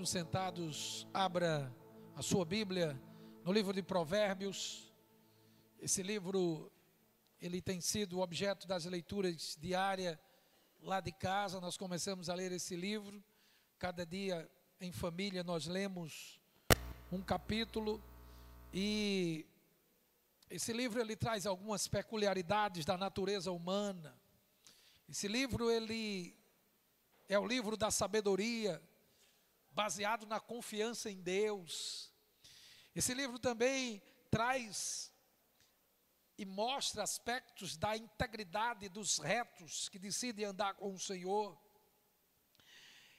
Mesmo sentados, abra a sua Bíblia no livro de Provérbios. Esse livro, ele tem sido objeto das leituras diárias lá de casa. Nós começamos a ler esse livro. Cada dia em família nós lemos um capítulo. E esse livro ele traz algumas peculiaridades da natureza humana. Esse livro ele é o livro da sabedoria, baseado na confiança em Deus. Esse livro também traz e mostra aspectos da integridade dos retos que decidem andar com o Senhor.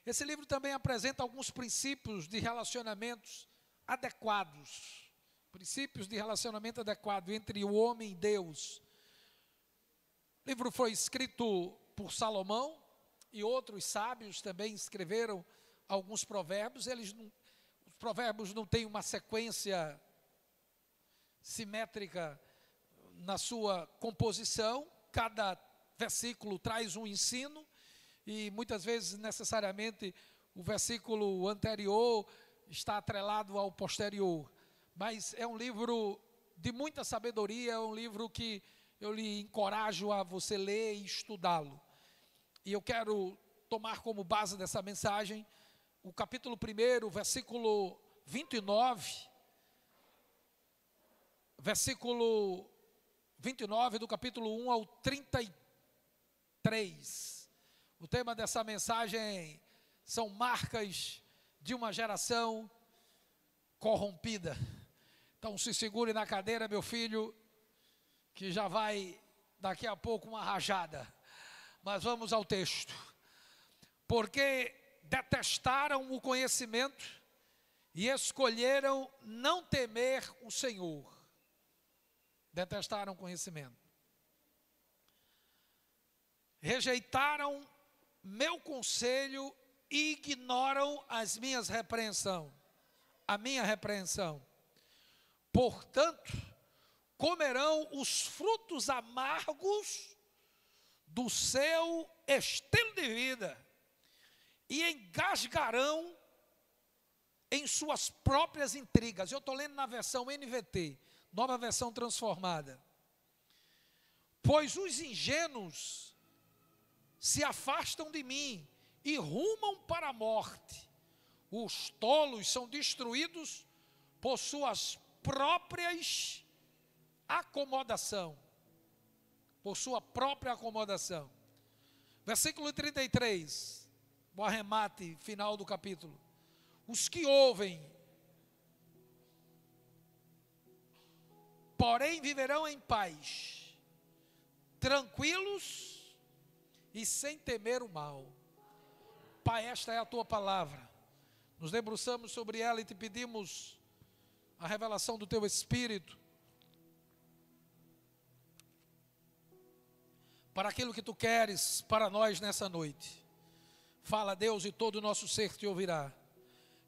Esse livro também apresenta alguns princípios de relacionamentos adequados, princípios de relacionamento adequado entre o homem e Deus. O livro foi escrito por Salomão e outros sábios também escreveram alguns provérbios. Os provérbios não têm uma sequência simétrica na sua composição. Cada versículo traz um ensino e muitas vezes necessariamente o versículo anterior está atrelado ao posterior. Mas é um livro de muita sabedoria, é um livro que eu lhe encorajo a você ler e estudá-lo. E eu quero tomar como base dessa mensagem o capítulo 1, versículo 29, versículo 29 do capítulo 1 ao 33. O tema dessa mensagem são marcas de uma geração corrompida. Então se segure na cadeira, meu filho, que já vai daqui a pouco uma rajada. Mas vamos ao texto. Porque detestaram o conhecimento e escolheram não temer o Senhor. Detestaram o conhecimento. Rejeitaram meu conselho e ignoram as minhas repreensões. A minha repreensão. Portanto, comerão os frutos amargos do seu estilo de vida e engasgarão em suas próprias intrigas. Eu estou lendo na versão NVT, nova versão transformada. Pois os ingênuos se afastam de mim e rumam para a morte. Os tolos são destruídos por suas próprias acomodação. Por sua própria acomodação. Versículo 33, o arremate final do capítulo. Os que ouvem, porém viverão em paz, tranquilos e sem temer o mal. Pai, esta é a tua palavra. Nos debruçamos sobre ela e te pedimos a revelação do teu Espírito para aquilo que tu queres para nós nessa noite. Fala, Deus, e todo o nosso ser te ouvirá.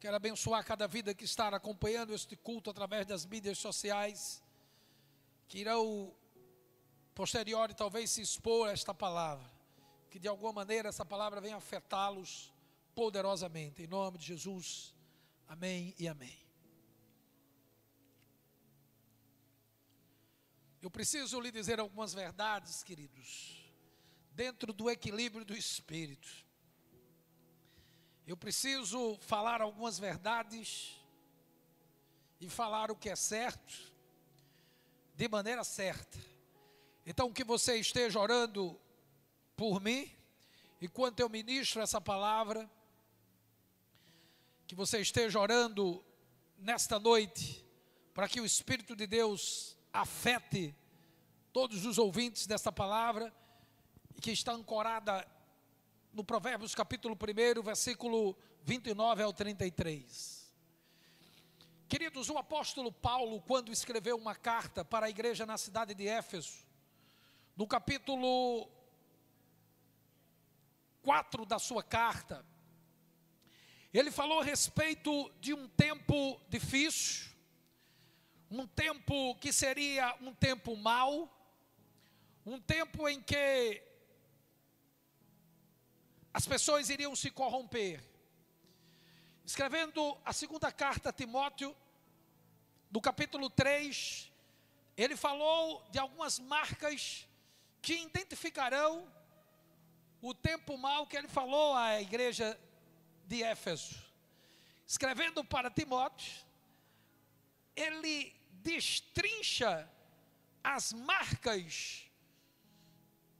Quero abençoar cada vida que está acompanhando este culto através das mídias sociais, que irão posterior talvez se expor a esta palavra, que de alguma maneira essa palavra venha afetá-los poderosamente. Em nome de Jesus, amém e amém. Eu preciso lhe dizer algumas verdades, queridos, dentro do equilíbrio do Espírito. Eu preciso falar algumas verdades e falar o que é certo, de maneira certa. Então que você esteja orando por mim, enquanto eu ministro essa palavra, que você esteja orando nesta noite, para que o Espírito de Deus afete todos os ouvintes desta palavra, que está ancorada no Provérbios capítulo 1, versículo 29 ao 33. Queridos, o apóstolo Paulo, quando escreveu uma carta para a igreja na cidade de Éfeso, no capítulo 4 da sua carta, ele falou a respeito de um tempo difícil, um tempo que seria um tempo mau, um tempo em que as pessoas iriam se corromper. escrevendo a segunda carta a Timóteo, no capítulo 3, ele falou de algumas marcas que identificarão o tempo mau que ele falou à igreja de Éfeso. Escrevendo para Timóteo, ele destrincha as marcas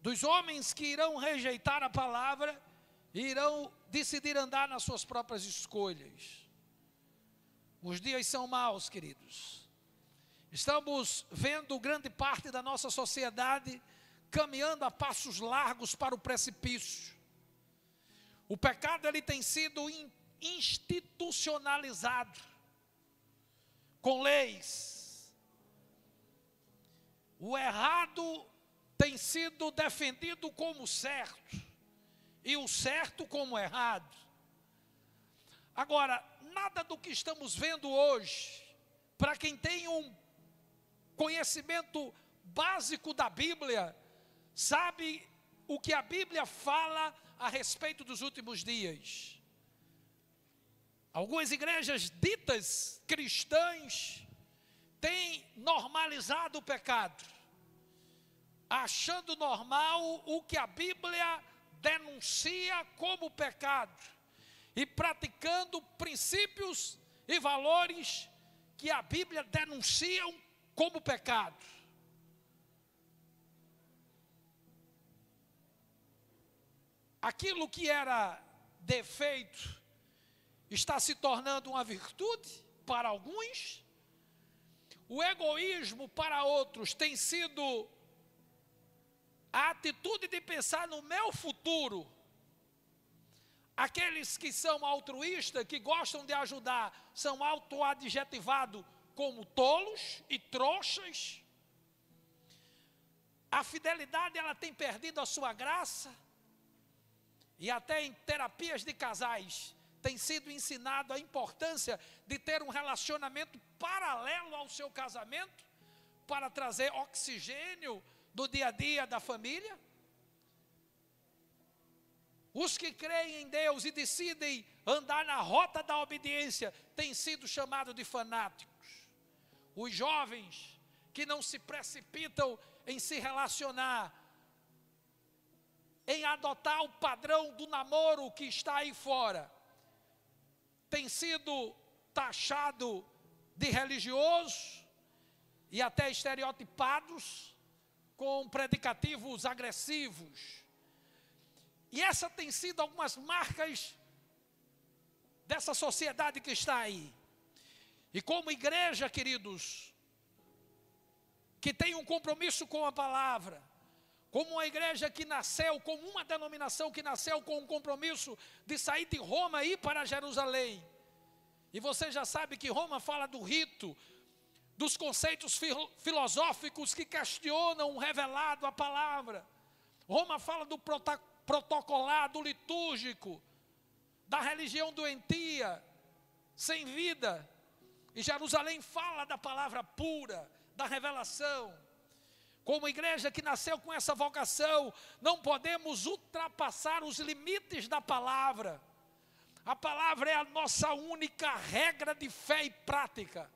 dos homens que irão rejeitar a palavra e irão decidir andar nas suas próprias escolhas. Os dias são maus, queridos. Estamos vendo grande parte da nossa sociedade caminhando a passos largos para o precipício. O pecado ele tem sido institucionalizado com leis. O errado tem sido defendido como certo e o certo como errado. Agora, nada do que estamos vendo hoje, para quem tem um conhecimento básico da Bíblia, sabe o que a Bíblia fala a respeito dos últimos dias. Algumas igrejas ditas cristãs têm normalizado o pecado, achando normal o que a Bíblia denuncia como pecado e praticando princípios e valores que a Bíblia denuncia como pecado. Aquilo que era defeito está se tornando uma virtude para alguns. O egoísmo para outros tem sido a atitude de pensar no meu futuro. Aqueles que são altruístas, que gostam de ajudar, são autoadjetivados como tolos e trouxas. A fidelidade ela tem perdido a sua graça. E até em terapias de casais tem sido ensinado a importância de ter um relacionamento paralelo ao seu casamento para trazer oxigênio do dia a dia da família. Os que creem em Deus e decidem andar na rota da obediência têm sido chamados de fanáticos. Os jovens que não se precipitam em se relacionar, em adotar o padrão do namoro que está aí fora, tem sido taxado de religioso e até estereotipados com predicativos agressivos. E essa tem sido algumas marcas dessa sociedade que está aí. E como igreja, queridos, que tem um compromisso com a palavra, como uma igreja que nasceu, como uma denominação que nasceu com um compromisso de sair de Roma e ir para Jerusalém. E você já sabe que Roma fala do rito, dos conceitos filosóficos que questionam o revelado, a palavra. Roma fala do protocolado, litúrgico, da religião doentia, sem vida. E Jerusalém fala da palavra pura, da revelação. Como igreja que nasceu com essa vocação, não podemos ultrapassar os limites da palavra. A palavra é a nossa única regra de fé e prática.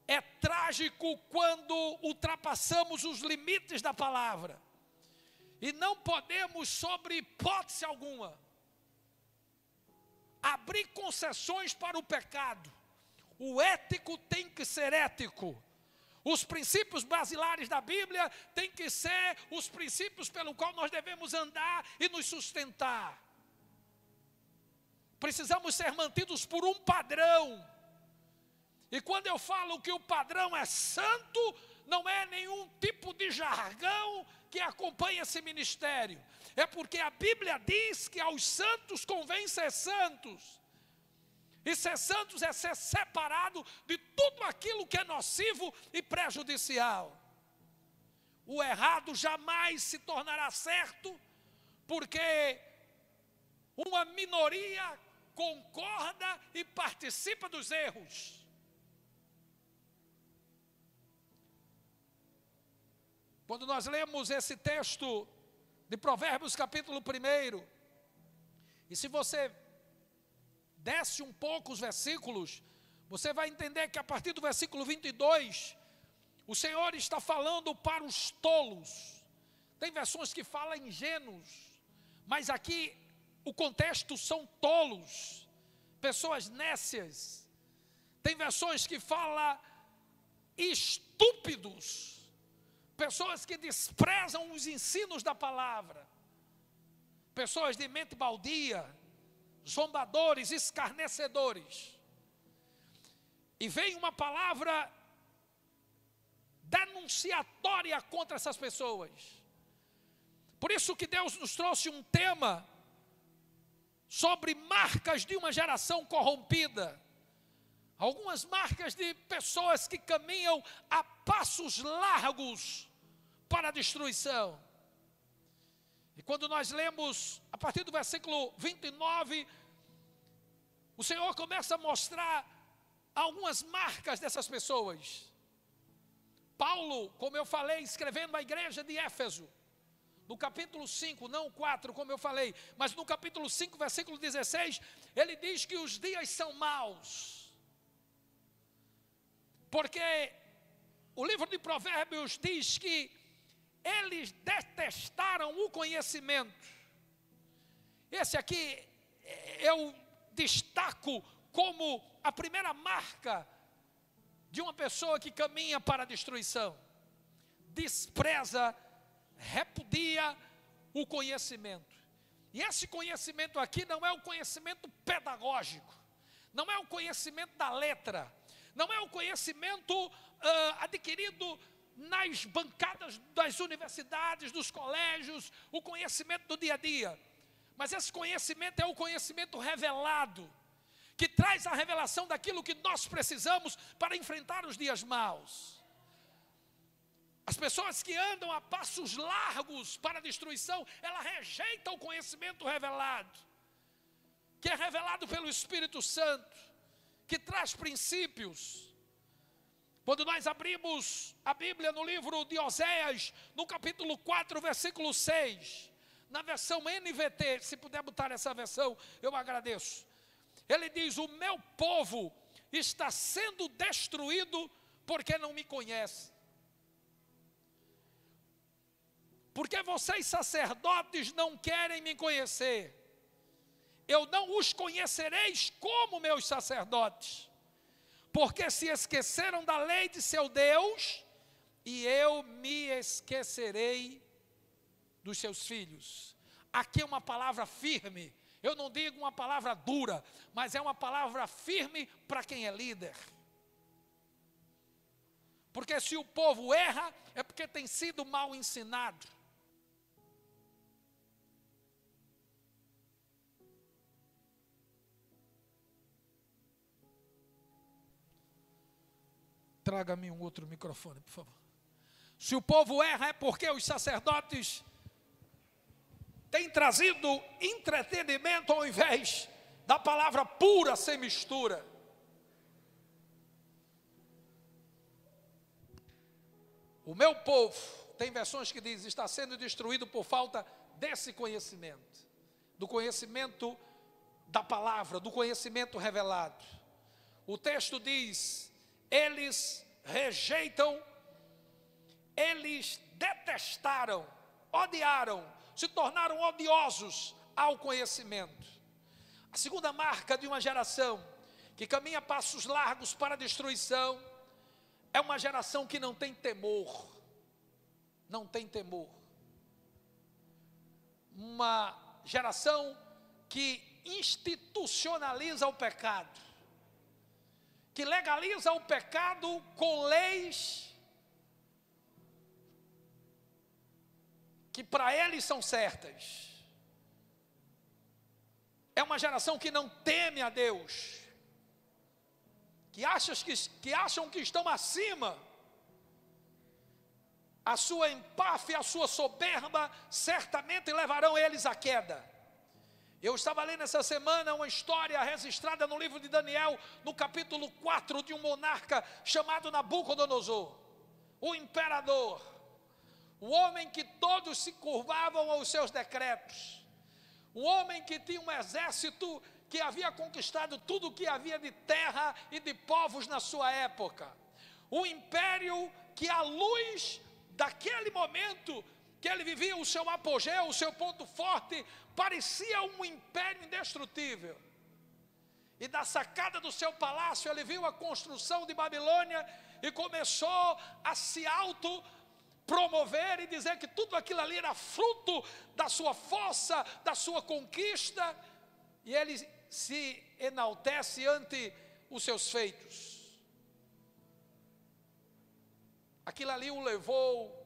É trágico quando ultrapassamos os limites da palavra. E não podemos, sob hipótese alguma, abrir concessões para o pecado. O ético tem que ser ético. Os princípios basilares da Bíblia têm que ser os princípios pelo qual nós devemos andar e nos sustentar. Precisamos ser mantidos por um padrão. E quando eu falo que o padrão é santo, não é nenhum tipo de jargão que acompanha esse ministério. É porque a Bíblia diz que aos santos convém ser santos. E ser santos é ser separado de tudo aquilo que é nocivo e prejudicial. O errado jamais se tornará certo, porque uma minoria concorda e participa dos erros. Quando nós lemos esse texto de Provérbios capítulo 1, e se você desce um pouco os versículos, você vai entender que a partir do versículo 22, o Senhor está falando para os tolos. Tem versões que falam ingênuos, mas aqui o contexto são tolos, pessoas nécias. Tem versões que falam estúpidos, pessoas que desprezam os ensinos da palavra, pessoas de mente baldia, zombadores, escarnecedores. E vem uma palavra denunciatória contra essas pessoas. Por isso que Deus nos trouxe um tema sobre marcas de uma geração corrompida. Algumas marcas de pessoas que caminham a passos largos para a destruição. E quando nós lemos a partir do versículo 29, o Senhor começa a mostrar algumas marcas dessas pessoas. Paulo, como eu falei, escrevendo à igreja de Éfeso, no capítulo 5, não 4, como eu falei, mas no capítulo 5, versículo 16, ele diz que os dias são maus. Porque o livro de Provérbios diz que eles detestaram o conhecimento. Esse aqui eu destaco como a primeira marca de uma pessoa que caminha para a destruição. Despreza, repudia o conhecimento. E esse conhecimento aqui não é o conhecimento pedagógico, não é o conhecimento da letra, não é o conhecimento adquirido nas bancadas das universidades, dos colégios, o conhecimento do dia a dia. Mas esse conhecimento é o conhecimento revelado, que traz a revelação daquilo que nós precisamos para enfrentar os dias maus. As pessoas que andam a passos largos para a destruição, ela rejeita o conhecimento revelado, que é revelado pelo Espírito Santo, que traz princípios. Quando nós abrimos a Bíblia no livro de Oséias, no capítulo 4, versículo 6, na versão NVT, se puder botar essa versão, eu agradeço. Ele diz: o meu povo está sendo destruído porque não me conhece. Porque vocês sacerdotes não querem me conhecer. Eu não os conhecereis como meus sacerdotes, porque se esqueceram da lei de seu Deus, e eu me esquecerei dos seus filhos. Aqui é uma palavra firme. Eu não digo uma palavra dura, mas é uma palavra firme para quem é líder. Porque se o povo erra, é porque tem sido mal ensinado. Traga-me um outro microfone, por favor. Se o povo erra, é porque os sacerdotes têm trazido entretenimento ao invés da palavra pura sem mistura. O meu povo, tem versões que diz, está sendo destruído por falta desse conhecimento, do conhecimento da palavra, do conhecimento revelado. O texto diz: eles rejeitam, eles detestaram, odiaram, se tornaram odiosos ao conhecimento. A segunda marca de uma geração que caminha passos largos para a destruição é uma geração que não tem temor. Não tem temor. Uma geração que institucionaliza o pecado, que legaliza o pecado com leis que para eles são certas. É uma geração que não teme a Deus, que acham que estão acima. A sua empáfia, a sua soberba certamente levarão eles à queda. Eu estava lendo essa semana uma história registrada no livro de Daniel, no capítulo 4, de um monarca chamado Nabucodonosor, o imperador, o homem que todos se curvavam aos seus decretos, o homem que tinha um exército que havia conquistado tudo o que havia de terra e de povos na sua época. Um império que, à luz daquele momento que ele vivia o seu apogeu, o seu ponto forte, parecia um império indestrutível. E da sacada do seu palácio ele viu a construção de Babilônia e começou a se autopromover e dizer que tudo aquilo ali era fruto da sua força, da sua conquista, e ele se enaltece ante os seus feitos. Aquilo ali o levou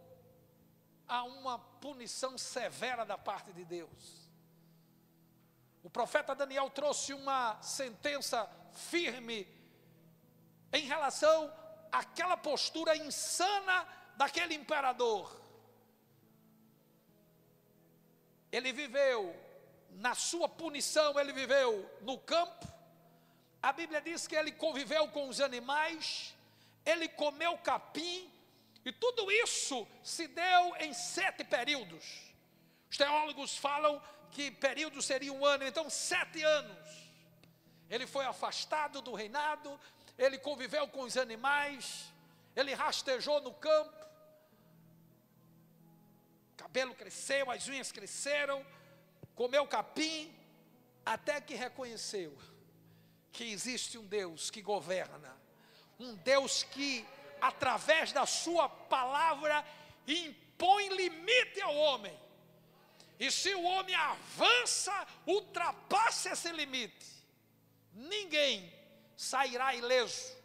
a uma punição severa da parte de Deus. O profeta Daniel trouxe uma sentença firme em relação àquela postura insana daquele imperador. Ele viveu, na sua punição, ele viveu no campo. A Bíblia diz que ele conviveu com os animais, ele comeu capim, e tudo isso se deu em 7 períodos. Os teólogos falam que período seria 1 ano, então 7 anos. Ele foi afastado do reinado, ele conviveu com os animais, ele rastejou no campo, o cabelo cresceu, as unhas cresceram, comeu capim, até que reconheceu que existe um Deus que governa, um Deus que, através da sua palavra, impõe limite ao homem. E se o homem avança, ultrapassa esse limite, ninguém sairá ileso,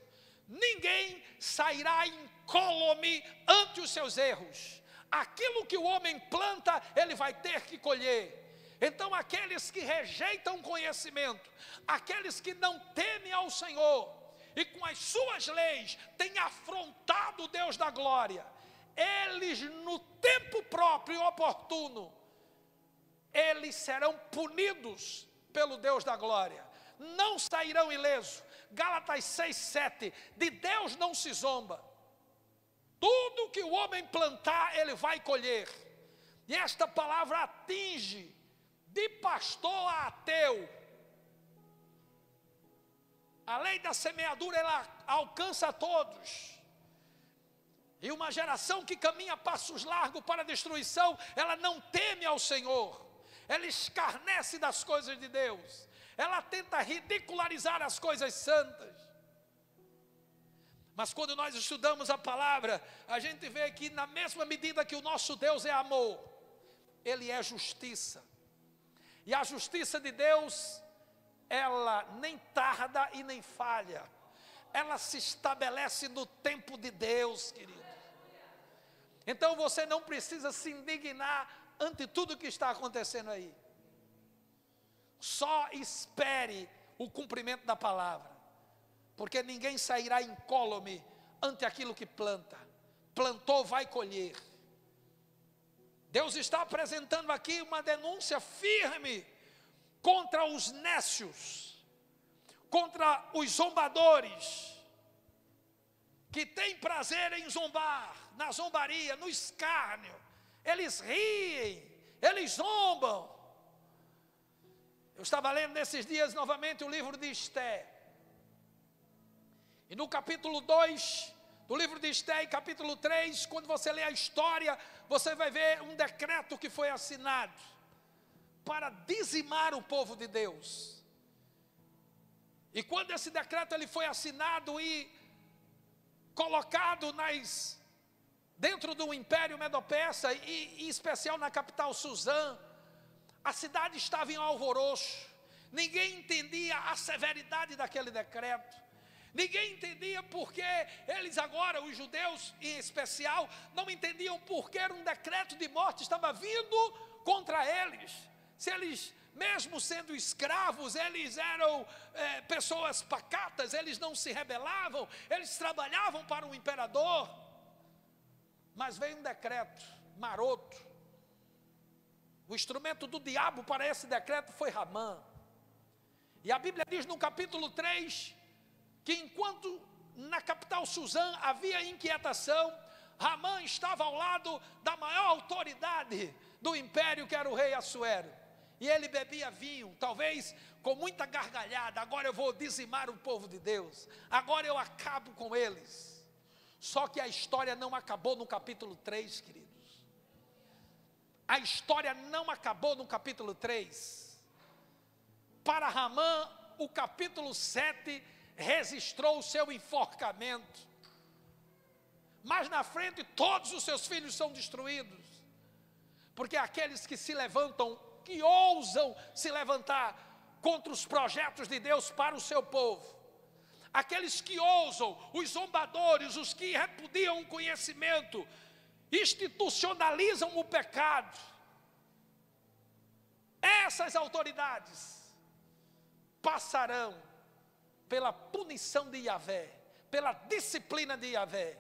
ninguém sairá incólume ante os seus erros. Aquilo que o homem planta, ele vai ter que colher. Então aqueles que rejeitam conhecimento, aqueles que não temem ao Senhor, e com as suas leis têm afrontado o Deus da glória, eles no tempo próprio e oportuno, eles serão punidos pelo Deus da glória, não sairão ilesos. Gálatas 6:7, de Deus não se zomba, tudo que o homem plantar, ele vai colher. E esta palavra atinge de pastor a ateu. A lei da semeadura, ela alcança a todos. E uma geração que caminha a passos largos para a destruição, ela não teme ao Senhor, ela escarnece das coisas de Deus, ela tenta ridicularizar as coisas santas. Mas quando nós estudamos a palavra, a gente vê que na mesma medida que o nosso Deus é amor, Ele é justiça. E a justiça de Deus, ela nem tarda e nem falha. Ela se estabelece no tempo de Deus, querido. Então você não precisa se indignar ante tudo que está acontecendo aí. Só espere o cumprimento da palavra, porque ninguém sairá incólume ante aquilo que planta. Plantou, vai colher. Deus está apresentando aqui uma denúncia firme contra os nécios, contra os zombadores, que têm prazer em zombar, na zombaria, no escárnio. Eles riem, eles zombam. Eu estava lendo nesses dias novamente o livro de Esté, e no capítulo 2 do livro de Esté e capítulo 3, quando você lê a história, você vai ver um decreto que foi assinado para dizimar o povo de Deus. E quando esse decreto ele foi assinado e colocado dentro do Império Medo-Persa, e em especial na capital Suzã, a cidade estava em alvoroço. Ninguém entendia a severidade daquele decreto. Ninguém entendia porque eles agora, os judeus em especial, não entendiam porque era um decreto de morte, estava vindo contra eles. Se eles, mesmo sendo escravos, eles eram pessoas pacatas, eles não se rebelavam, eles trabalhavam para o imperador. Mas veio um decreto maroto. O instrumento do diabo para esse decreto foi Ramã. E a Bíblia diz no capítulo 3, que enquanto na capital Suzã havia inquietação, Ramã estava ao lado da maior autoridade do império, que era o rei Assuero. E ele bebia vinho, talvez com muita gargalhada: agora eu vou dizimar o povo de Deus, agora eu acabo com eles. Só que a história não acabou no capítulo 3, queridos. A história não acabou no capítulo 3. Para Ramã, o capítulo 7 registrou o seu enforcamento. Mas na frente todos os seus filhos são destruídos. Porque aqueles que se levantam, que ousam se levantar contra os projetos de Deus para o seu povo, aqueles que ousam, os zombadores, os que repudiam o conhecimento, institucionalizam o pecado, essas autoridades passarão pela punição de Yahvé, pela disciplina de Yahvé.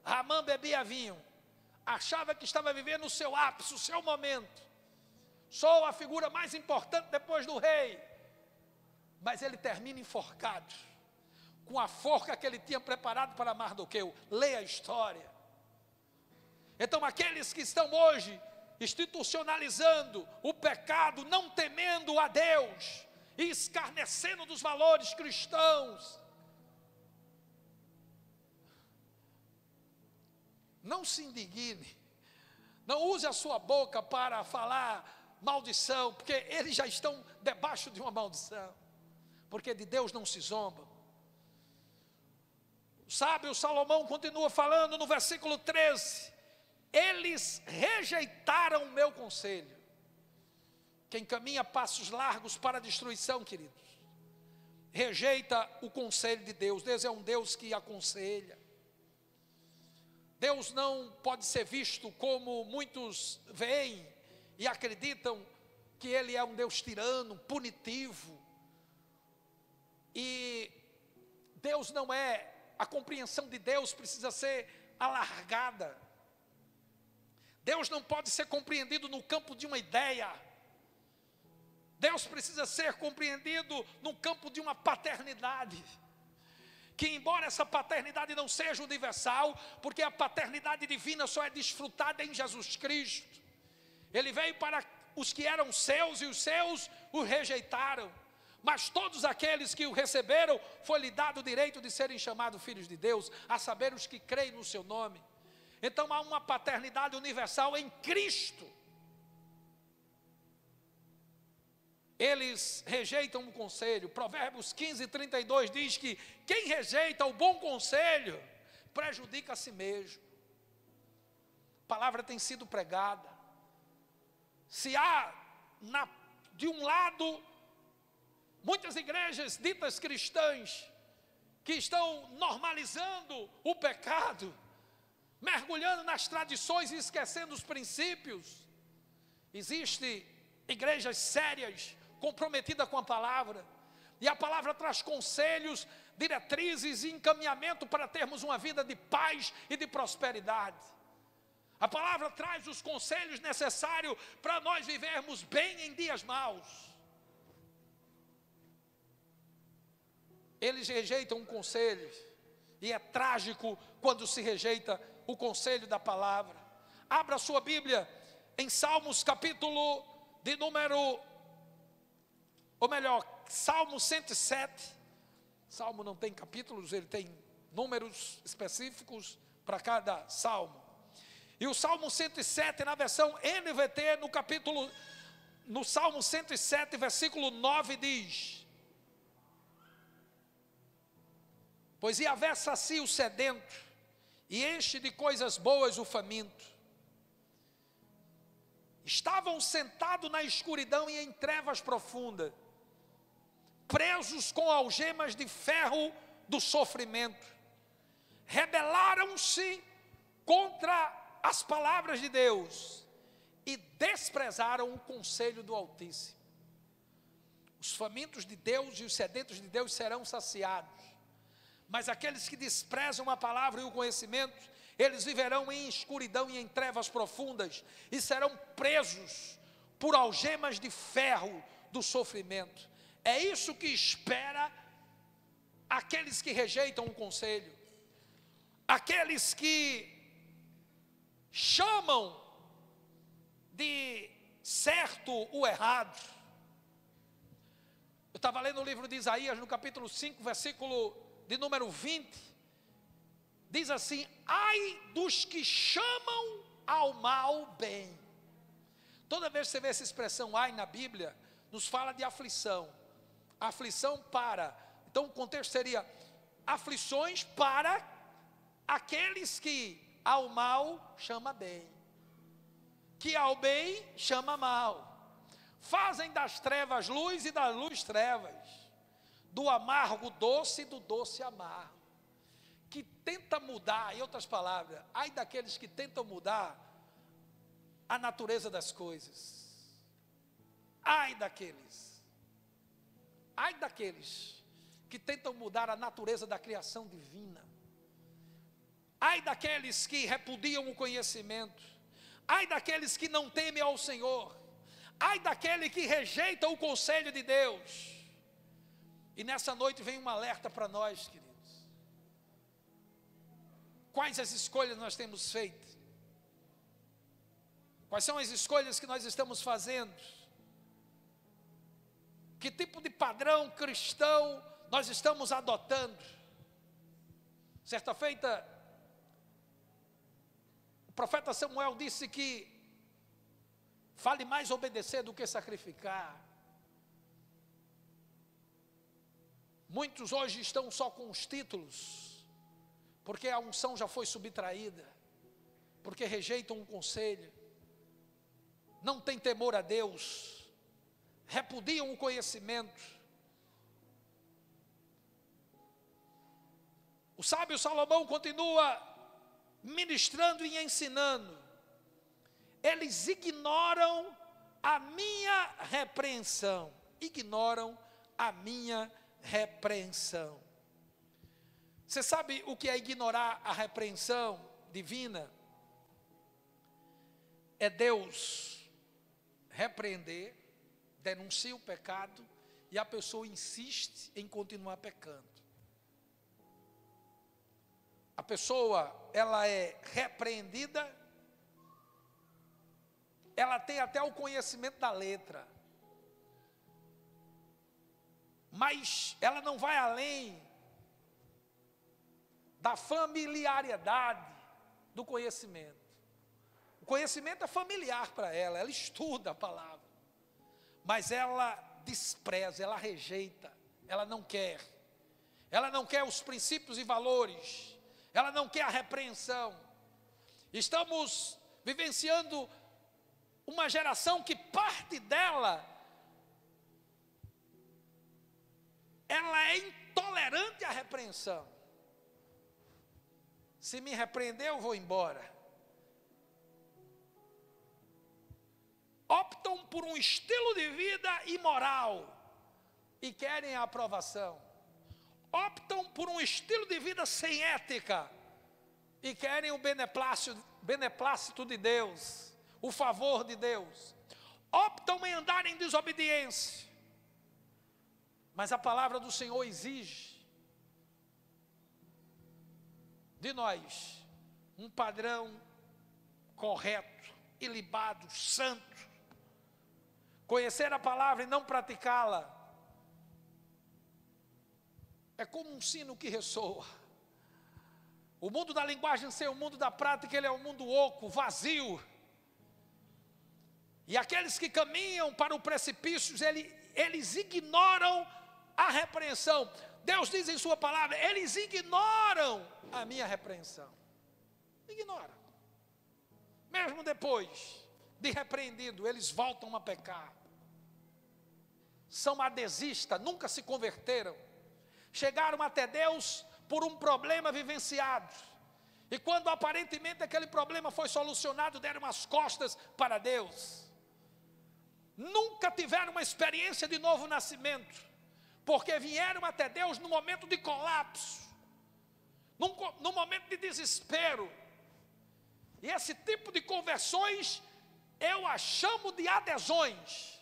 Ramã bebia vinho, achava que estava vivendo o seu ápice, o seu momento. Sou a figura mais importante depois do rei. Mas ele termina enforcado, com a forca que ele tinha preparado para Mardoqueu. Leia a história. Então aqueles que estão hoje institucionalizando o pecado, não temendo a Deus, e escarnecendo dos valores cristãos, não se indigne, não use a sua boca para falar maldição, porque eles já estão debaixo de uma maldição, porque de Deus não se zomba. O sábio Salomão continua falando no versículo 13: eles rejeitaram o meu conselho. Quem caminha passos largos para a destruição, queridos, rejeita o conselho de Deus. Deus é um Deus que aconselha. Deus não pode ser visto como muitos veem e acreditam, que Ele é um Deus tirano, punitivo. E Deus não é, a compreensão de Deus precisa ser alargada. Deus não pode ser compreendido no campo de uma ideia. Deus precisa ser compreendido no campo de uma paternidade. Que embora essa paternidade não seja universal, porque a paternidade divina só é desfrutada em Jesus Cristo. Ele veio para os que eram seus e os seus o rejeitaram. Mas todos aqueles que o receberam, foi-lhe dado o direito de serem chamados filhos de Deus, a saber, os que creem no seu nome. Então há uma paternidade universal em Cristo. Eles rejeitam o conselho. Provérbios 15:32 diz que quem rejeita o bom conselho prejudica a si mesmo. A palavra tem sido pregada. Se há de um lado muitas igrejas ditas cristãs que estão normalizando o pecado, mergulhando nas tradições e esquecendo os princípios, existem igrejas sérias, comprometidas com a palavra, e a palavra traz conselhos, diretrizes e encaminhamento para termos uma vida de paz e de prosperidade. A palavra traz os conselhos necessários para nós vivermos bem em dias maus. Eles rejeitam o conselho, e é trágico quando se rejeita o conselho da palavra. Abra sua Bíblia em Salmos capítulo de número, ou melhor, Salmo 107. Salmo não tem capítulos, ele tem números específicos para cada salmo. E o Salmo 107, na versão NVT, no Salmo 107, versículo 9, diz: pois Yahvé sacia o sedento, e enche de coisas boas o faminto. Estavam sentados na escuridão e em trevas profundas, presos com algemas de ferro do sofrimento. Rebelaram-se contra as palavras de Deus e desprezaram o conselho do Altíssimo. Os famintos de Deus e os sedentos de Deus serão saciados, mas aqueles que desprezam a palavra e o conhecimento, eles viverão em escuridão e em trevas profundas, e serão presos por algemas de ferro do sofrimento. É isso que espera aqueles que rejeitam o conselho, aqueles que chamam de certo o errado, Eu estava lendo o livro de Isaías, no capítulo 5, versículo de número 20. Diz assim: ai dos que chamam ao mal bem. Toda vez que você vê essa expressão ai na Bíblia, nos fala de aflição. Aflição para, então o contexto seria aflições para aqueles que ao mal chama bem, que ao bem chama mal. Fazem das trevas luz e da luz trevas, do amargo doce e do doce amargo. Que tenta mudar, em outras palavras, ai daqueles que tentam mudar a natureza das coisas. Ai daqueles que tentam mudar a natureza da criação divina. Ai daqueles que repudiam o conhecimento. Ai daqueles que não temem ao Senhor. Ai daquele que rejeita o conselho de Deus. E nessa noite vem um alerta para nós, queridos. Quais as escolhas nós temos feito? Quais são as escolhas que nós estamos fazendo? Que tipo de padrão cristão nós estamos adotando? Certa feita, o profeta Samuel disse que vale mais obedecer do que sacrificar. Muitos hoje estão só com os títulos, porque a unção já foi subtraída, porque rejeitam um conselho, não têm temor a Deus, repudiam o conhecimento. O sábio Salomão continua ministrando e ensinando. Eles ignoram a minha repreensão. Ignoram a minha repreensão. Você sabe o que é ignorar a repreensão divina? É Deus repreender, denuncia o pecado e a pessoa insiste em continuar pecando. A pessoa, ela é repreendida, ela tem até o conhecimento da letra, mas ela não vai além da familiaridade do conhecimento. O conhecimento é familiar para ela, ela estuda a palavra, mas ela despreza, ela rejeita, ela não quer os princípios e valores, ela não quer a repreensão. Estamos vivenciando uma geração que parte dela, ela é intolerante à repreensão. Se me repreender, eu vou embora. Optam por um estilo de vida imoral e querem a aprovação. Optam por um estilo de vida sem ética e querem o beneplácito de Deus, o favor de Deus. Optam em andar em desobediência. Mas a palavra do Senhor exige de nós um padrão correto, ilibado, santo. Conhecer a palavra e não praticá-la é como um sino que ressoa. O mundo da linguagem sem o mundo da prática, ele é um mundo oco, vazio. E aqueles que caminham para o precipício, eles ignoram a repreensão. Deus diz em sua palavra, eles ignoram a minha repreensão. Ignoram. Mesmo depois de repreendido, eles voltam a pecar. São adesistas, nunca se converteram. Chegaram até Deus por um problema vivenciado. E quando aparentemente aquele problema foi solucionado, deram as costas para Deus. Nunca tiveram uma experiência de novo nascimento, porque vieram até Deus no momento de colapso, no momento de desespero. E esse tipo de conversões eu a chamo de adesões,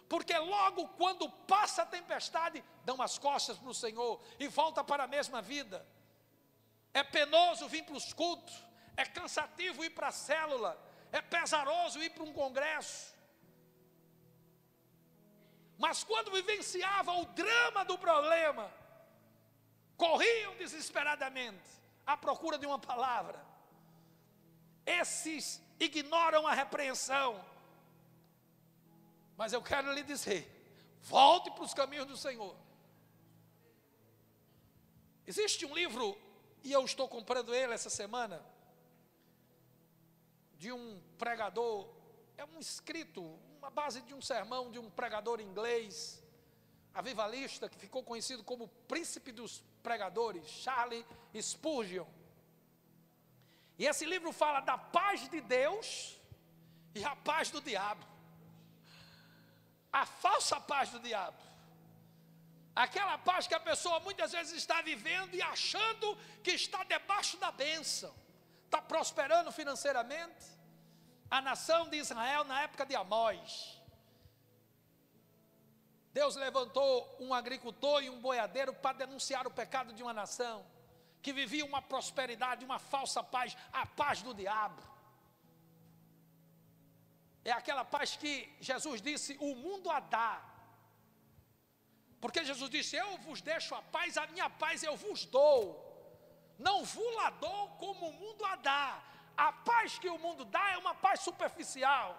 porque logo quando passa a tempestade, dão as costas para o Senhor e volta para a mesma vida. É penoso vir para os cultos, é cansativo ir para a célula, é pesaroso ir para um congresso. mas quando vivenciavam o drama do problema, corriam desesperadamente à procura de uma palavra. Esses ignoram a repreensão. Mas eu quero lhe dizer, volte para os caminhos do Senhor. Existe um livro, e eu estou comprando ele essa semana, de um pregador, é um escrito, uma base de um sermão de um pregador inglês, avivalista, que ficou conhecido como o príncipe dos pregadores, Charles Spurgeon. E esse livro fala da paz de Deus e a paz do diabo. A falsa paz do diabo. Aquela paz que a pessoa muitas vezes está vivendo e achando que está debaixo da bênção. Está prosperando financeiramente. A nação de Israel na época de Amós. Deus levantou um agricultor e um boiadeiro para denunciar o pecado de uma nação que vivia uma prosperidade, uma falsa paz, a paz do diabo. É aquela paz que Jesus disse, o mundo a dá. Porque Jesus disse, eu vos deixo a paz, a minha paz eu vos dou. Não vos la dou como o mundo a dá. A paz que o mundo dá é uma paz superficial.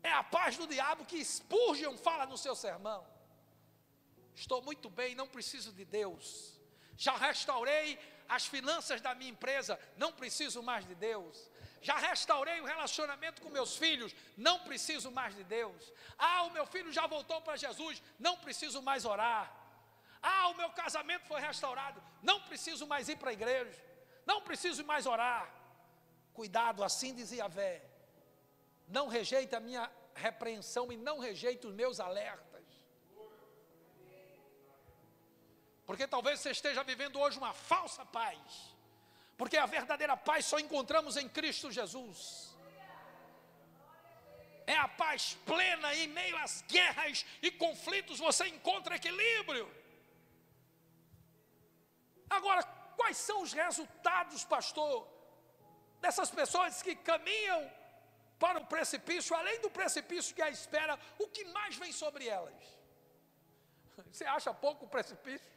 É a paz do diabo que Spurgeon fala no seu sermão. Estou muito bem, não preciso de Deus. Já restaurei as finanças da minha empresa, não preciso mais de Deus. Já restaurei o relacionamento com meus filhos, não preciso mais de Deus. O meu filho já voltou para Jesus, não preciso mais orar. O meu casamento foi restaurado, não preciso mais ir para a igreja, não preciso mais orar. Cuidado, assim dizia Yahvé, não rejeita a minha repreensão e não rejeita os meus alertas. Porque talvez você esteja vivendo hoje uma falsa paz. Porque a verdadeira paz só encontramos em Cristo Jesus. É a paz plena em meio às guerras e conflitos, você encontra equilíbrio. Agora, quais são os resultados, pastor, dessas pessoas que caminham para o precipício, além do precipício que a espera, o que mais vem sobre elas? Você acha pouco o precipício?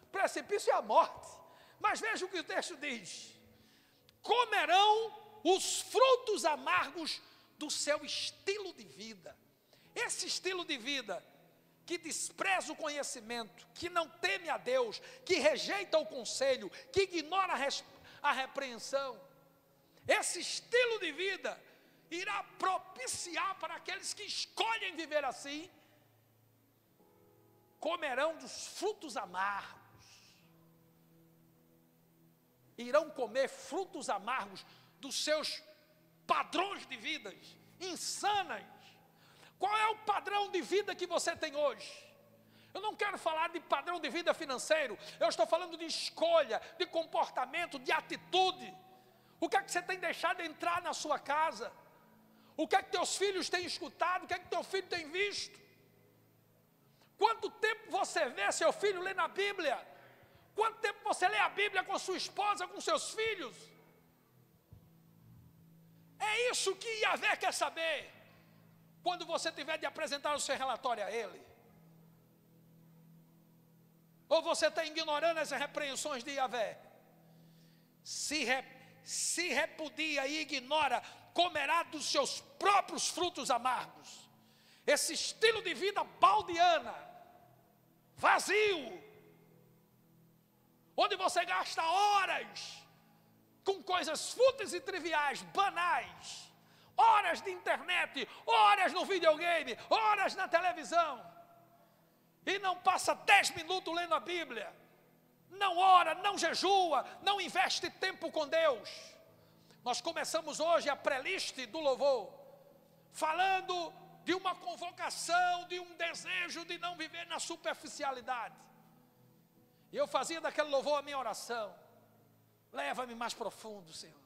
O precipício é a morte. Mas veja o que o texto diz: comerão os frutos amargos do seu estilo de vida. Esse estilo de vida que despreza o conhecimento, que não teme a Deus, que rejeita o conselho, que ignora a repreensão, esse estilo de vida irá propiciar para aqueles que escolhem viver assim, comerão dos frutos amargos. Irão comer frutos amargos dos seus padrões de vidas insanas. Qual é o padrão de vida que você tem hoje? Eu não quero falar de padrão de vida financeiro, eu estou falando de escolha, de comportamento, de atitude. O que é que você tem deixado entrar na sua casa? O que é que teus filhos têm escutado? O que é que teu filho tem visto? Quanto tempo você vê seu filho ler na Bíblia? Quanto tempo você lê a Bíblia com sua esposa, com seus filhos? É isso que Yahvé quer saber, quando você tiver de apresentar o seu relatório a Ele. Ou você está ignorando as repreensões de Yahvé? Se repudia e ignora, comerá dos seus próprios frutos amargos. Esse estilo de vida baldiana, vazio, onde você gasta horas com coisas fúteis e triviais, banais, horas de internet, horas no videogame, horas na televisão, e não passa 10 minutos lendo a Bíblia, não ora, não jejua, não investe tempo com Deus. Nós começamos hoje a playlist do louvor, falando de uma convocação, de um desejo de não viver na superficialidade. E eu fazia daquele louvor a minha oração: leva-me mais profundo, Senhor.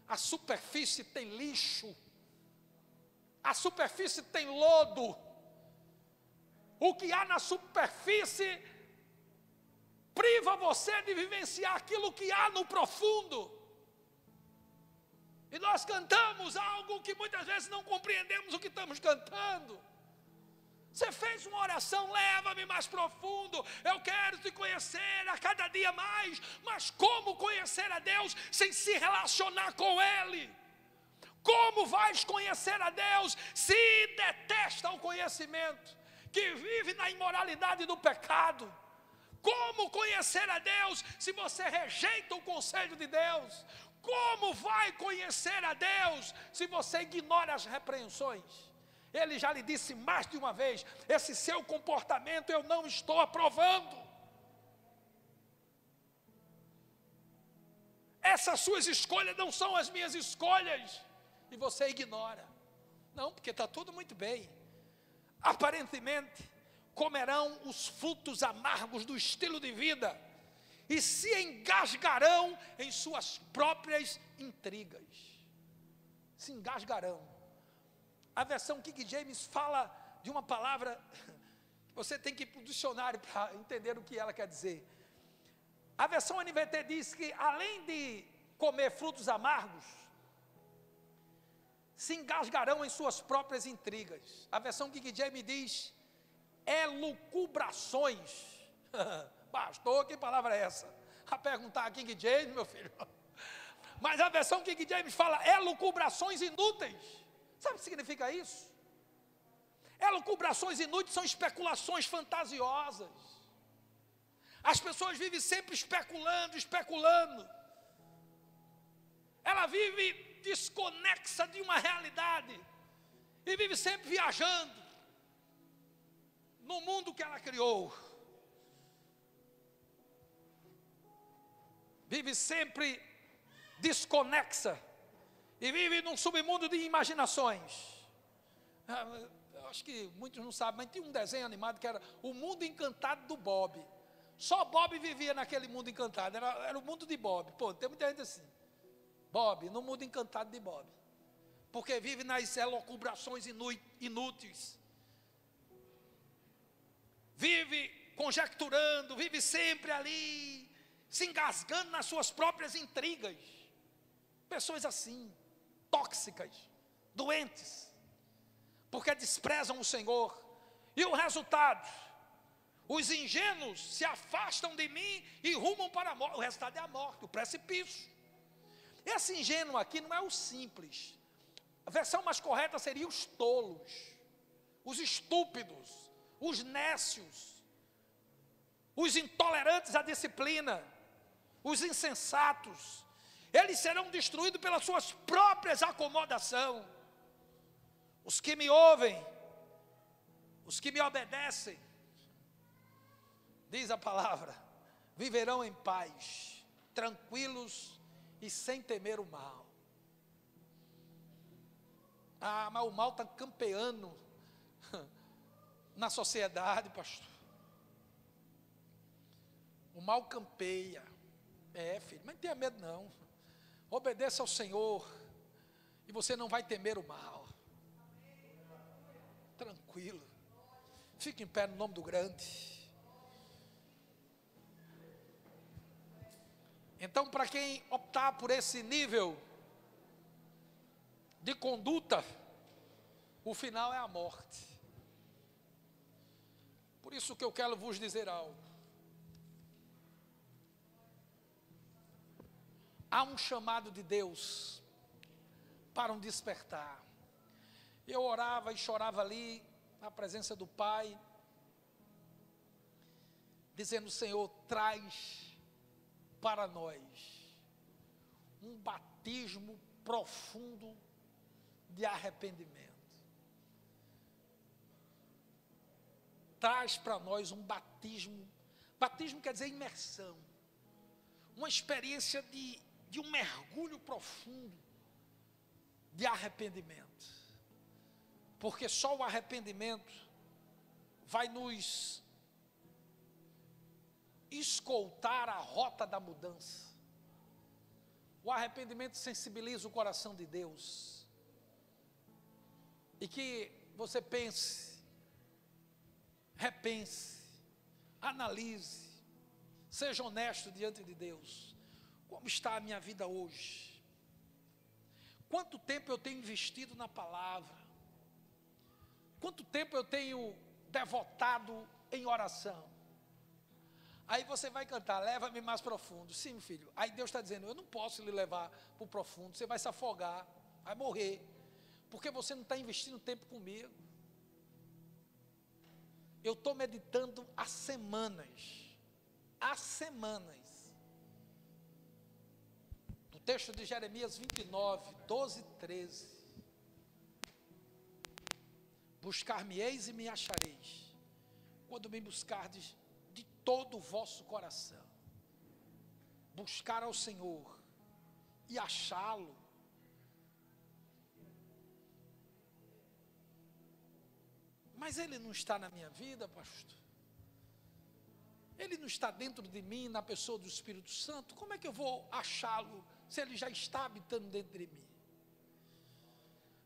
A superfície tem lixo, a superfície tem lodo. O que há na superfície priva você de vivenciar aquilo que há no profundo. E nós cantamos algo que muitas vezes não compreendemos o que estamos cantando. Você fez uma oração, leva-me mais profundo, eu quero te conhecer a cada dia mais. Mas como conhecer a Deus sem se relacionar com Ele? Como vais conhecer a Deus se detesta o conhecimento, que vive na imoralidade do pecado? Como conhecer a Deus se você rejeita o conselho de Deus? Como vai conhecer a Deus se você ignora as repreensões? Ele já lhe disse mais de uma vez: esse seu comportamento eu não estou aprovando. Essas suas escolhas não são as minhas escolhas. E você ignora. Não, porque está tudo muito bem. Aparentemente, comerão os frutos amargos do estilo de vida e se engasgarão em suas próprias intrigas. Se engasgarão. A versão King James fala de uma palavra que você tem que ir para o dicionário para entender o que ela quer dizer. A versão NVT diz que além de comer frutos amargos, se engasgarão em suas próprias intrigas. A versão King James diz elucubrações. Pastor, que palavra é essa? A perguntar a King James, meu filho. Mas a versão King James fala elucubrações inúteis. Sabe o que significa isso? Elucubrações inúteis são especulações fantasiosas. As pessoas vivem sempre especulando. Ela vive desconexa de uma realidade e vive sempre viajando no mundo que ela criou. Vive sempre desconexa e vive num submundo de imaginações. Eu acho que muitos não sabem, mas tinha um desenho animado que era O Mundo Encantado do Bob. Só Bob vivia naquele mundo encantado, era o mundo de Bob. Pô, tem muita gente assim. Bob, no mundo encantado de Bob. Porque vive nas elucubrações inúteis. Vive conjecturando, vive sempre ali, se engasgando nas suas próprias intrigas. Pessoas assim, tóxicas, doentes, porque desprezam o Senhor. E o resultado? Os ingênuos se afastam de mim e rumam para a morte. O resultado é a morte, o precipício. Esse ingênuo aqui não é o simples. A versão mais correta seria os tolos, os estúpidos, os nécios, os intolerantes à disciplina, os insensatos. Eles serão destruídos pelas suas próprias acomodações. Os que me ouvem, os que me obedecem, diz a palavra, viverão em paz, tranquilos e sem temer o mal. Ah, mas o mal está campeando na sociedade, pastor. O mal campeia. É, filho, mas não tenha medo não. Obedeça ao Senhor e você não vai temer o mal. Tranquilo. Fique em pé no nome do grande. Então, para quem optar por esse nível de conduta, o final é a morte. Por isso que eu quero vos dizer algo. Há um chamado de Deus para um despertar. Eu orava e chorava ali, na presença do Pai, dizendo: Senhor, traz para nós um batismo profundo de arrependimento. Traz para nós um batismo. Batismo quer dizer imersão. Uma experiência de um mergulho profundo de arrependimento. Porque só o arrependimento vai nos escoltar a rota da mudança. O arrependimento sensibiliza o coração de Deus. E que você pense, repense, analise, seja honesto diante de Deus. Como está a minha vida hoje? Quanto tempo eu tenho investido na palavra? Quanto tempo eu tenho devotado em oração? Aí você vai cantar, leva-me mais profundo. Sim, filho. Aí Deus está dizendo, eu não posso lhe levar para o profundo, você vai se afogar, vai morrer, porque você não está investindo tempo comigo. Eu estou meditando há semanas, no texto de Jeremias 29, 12 e 13. Buscar-me-eis e me achareis, quando me buscardes de todo o vosso coração. Buscar ao Senhor e achá-lo. Mas Ele não está na minha vida, pastor. Ele não está dentro de mim, na pessoa do Espírito Santo. Como é que eu vou achá-lo, se Ele já está habitando dentro de mim?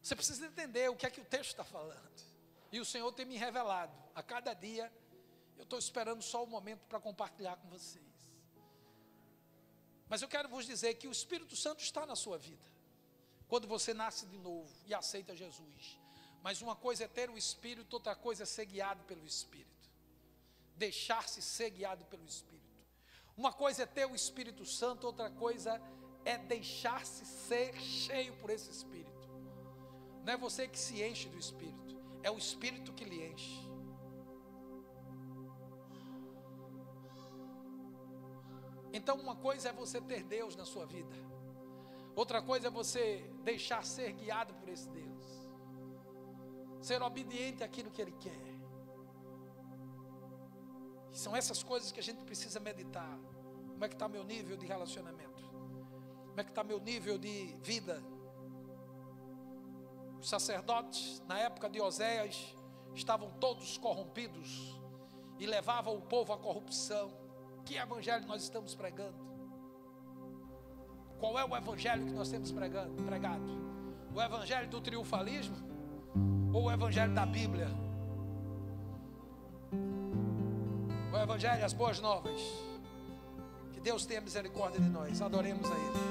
Você precisa entender o que é que o texto está falando. E o Senhor tem me revelado. A cada dia, eu estou esperando só o momento para compartilhar com vocês. Mas eu quero vos dizer que o Espírito Santo está na sua vida. Quando você nasce de novo e aceita Jesus. Mas uma coisa é ter o Espírito, outra coisa é ser guiado pelo Espírito. Deixar-se ser guiado pelo Espírito. Uma coisa é ter o Espírito Santo, outra coisa é deixar-se ser cheio por esse Espírito. Não é você que se enche do Espírito, é o Espírito que lhe enche. Então uma coisa é você ter Deus na sua vida, outra coisa é você deixar ser guiado por esse Deus, ser obediente àquilo que Ele quer. E são essas coisas que a gente precisa meditar. Como é que está meu nível de relacionamento? Como é que está meu nível de vida? Os sacerdotes, na época de Oséias, estavam todos corrompidos e levavam o povo à corrupção. Que evangelho nós estamos pregando? Qual é o evangelho que nós temos pregado? O evangelho do triunfalismo ou o evangelho da Bíblia? O evangelho, as boas novas. Que Deus tenha misericórdia de nós. Adoremos a Ele.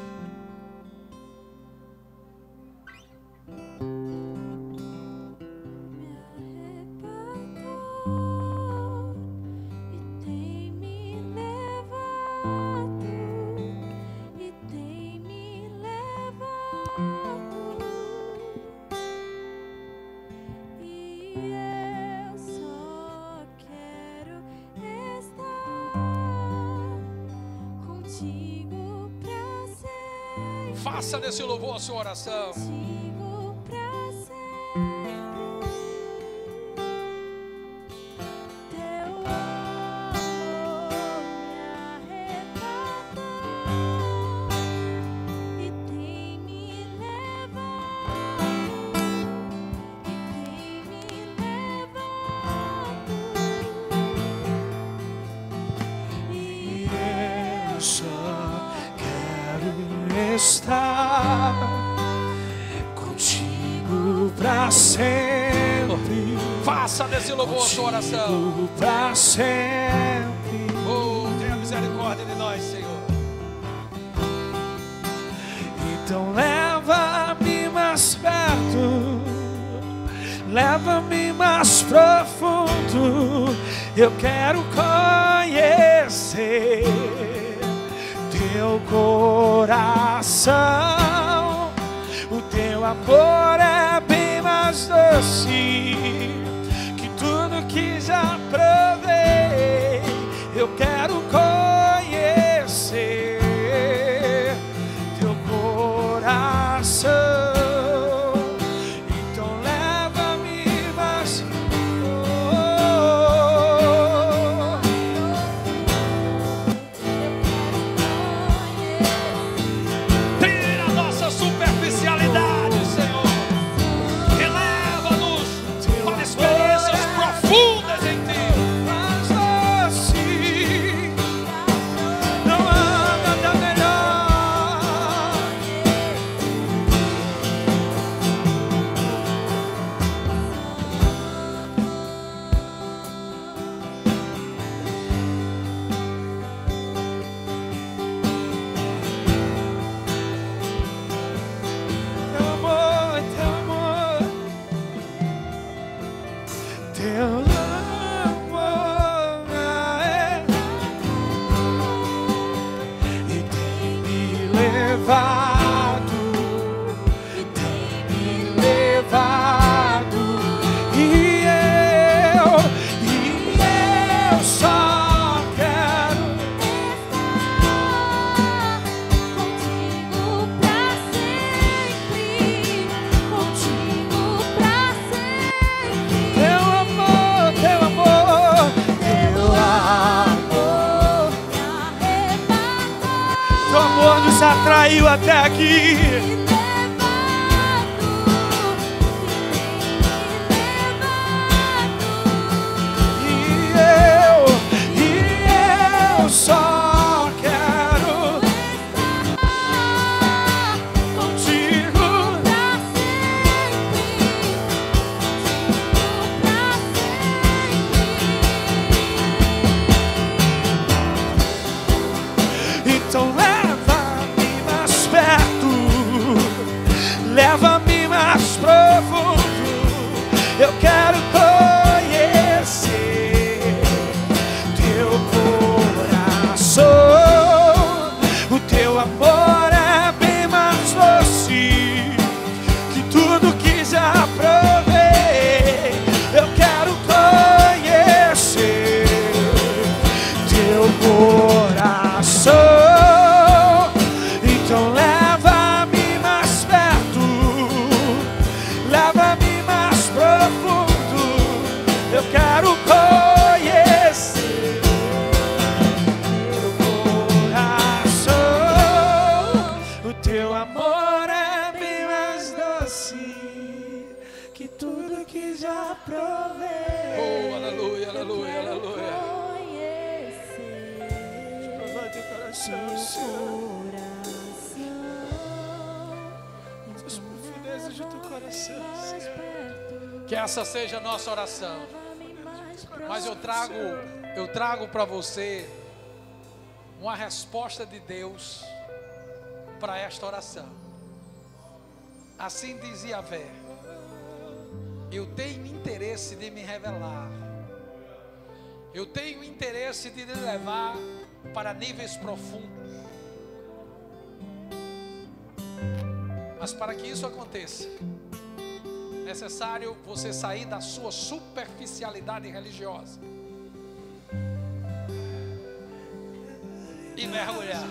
Faça desse louvor a sua oração. Estar contigo para sempre. Faça desse louvor a sua oração. Para sempre. Oh, tenha misericórdia de nós, Senhor. Então leva-me mais perto, leva-me mais profundo. Eu quero conhecer teu coração, o teu amor é bem mais doce que tudo que já provei. Eu quero conhecer teu coração. Então leva-me mais. Superficialidade, Senhor, e leva-nos para experiências profundas em Ti. levado, e eu só quero contigo pra sempre, contigo pra sempre. teu amor, teu amor, teu amor. Me arrebatou, Teu amor nos atraiu até aqui. E eu só quero contigo. Então leva-me mais perto, leva-me mais profundo. Eu quero conhecer teu coração. O teu amor é bem mais doce que tudo que já provei. Eu quero conhecer teu coração. Então leva-me mais perto, leva-me mais profundo. Eu quero conhecer teu coração. O teu amor é bem mais doce que tudo que já provei. Oh, aleluia, aleluia, aleluia. Levante o coração, Senhor. As profundezas do teu coração, Senhor. Que essa seja a nossa oração. Mas eu trago para você uma resposta de Deus para esta oração. Assim diz Yahvé: eu tenho interesse de me revelar. Eu tenho interesse de lhe levar para níveis profundos. Mas para que isso aconteça, é necessário você sair da sua superficialidade religiosa e mergulhar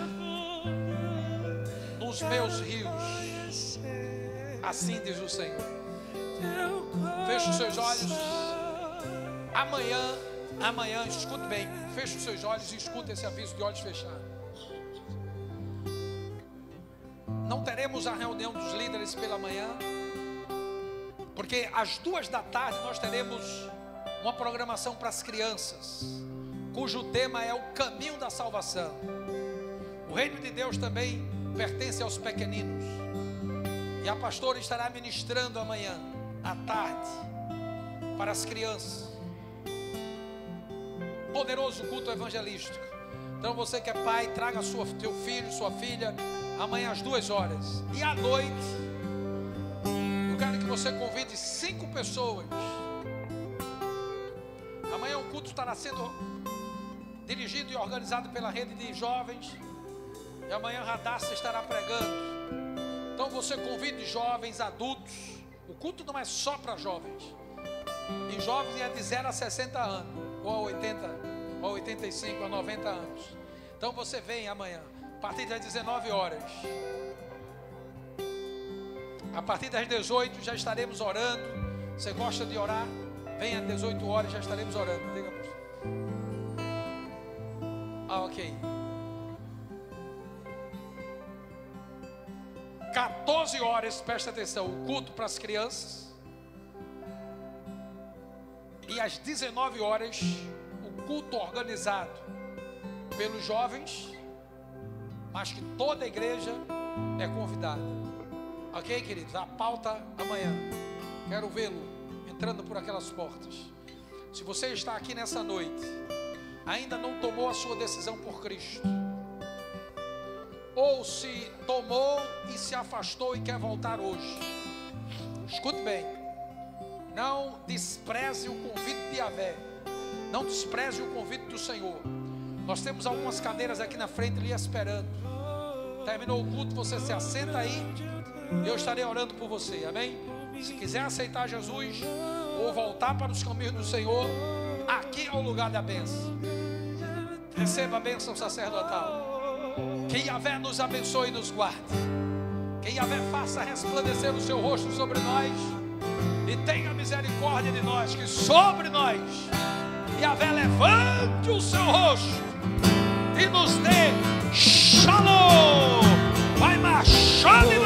nos meus rios. Assim diz o Senhor. Feche os seus olhos. Amanhã, escute bem. Feche os seus olhos e escute esse aviso de olhos fechados. Não teremos a reunião dos líderes pela manhã, porque às 2 da tarde nós teremos uma programação para as crianças, cujo tema é o caminho da salvação. O reino de Deus também pertence aos pequeninos, e a pastora estará ministrando amanhã à tarde para as crianças. Poderoso culto evangelístico. Então você que é pai, traga teu filho, sua filha, amanhã às 2 horas. E à noite, eu quero que você convide 5 pessoas. Amanhã o culto estará sendo dirigido e organizado pela rede de jovens. E amanhã Radassa estará pregando. Então você convide jovens, adultos. O culto não é só para jovens. E jovens é de 0 a 60 anos, ou a 80, ou a 85, a 90 anos. Então você vem amanhã, a partir das 19 horas. A partir das 18 já estaremos orando. Você gosta de orar? Venha às 18 horas, já estaremos orando. Diga, ok. 14 horas, presta atenção, o culto para as crianças. E às 19 horas, o culto organizado pelos jovens, mas que toda a igreja é convidada. Ok, queridos? A pauta amanhã. Quero vê-lo entrando por aquelas portas. Se você está aqui nessa noite, ainda não tomou a sua decisão por Cristo, ou se tomou e se afastou e quer voltar hoje, escute bem. Não despreze o convite de Yahvé. Não despreze o convite do Senhor. Nós temos algumas cadeiras aqui na frente lhe esperando. Terminou o culto, você se assenta aí. Eu estarei orando por você, amém? Se quiser aceitar Jesus ou voltar para os caminhos do Senhor, aqui é o lugar da bênção. Receba a bênção sacerdotal. Que Yahvé nos abençoe e nos guarde. Que Yahvé faça resplandecer o seu rosto sobre nós e tenha misericórdia de nós. Que sobre nós Yahvé levante o seu rosto e nos dê Shalom. Vai marchando.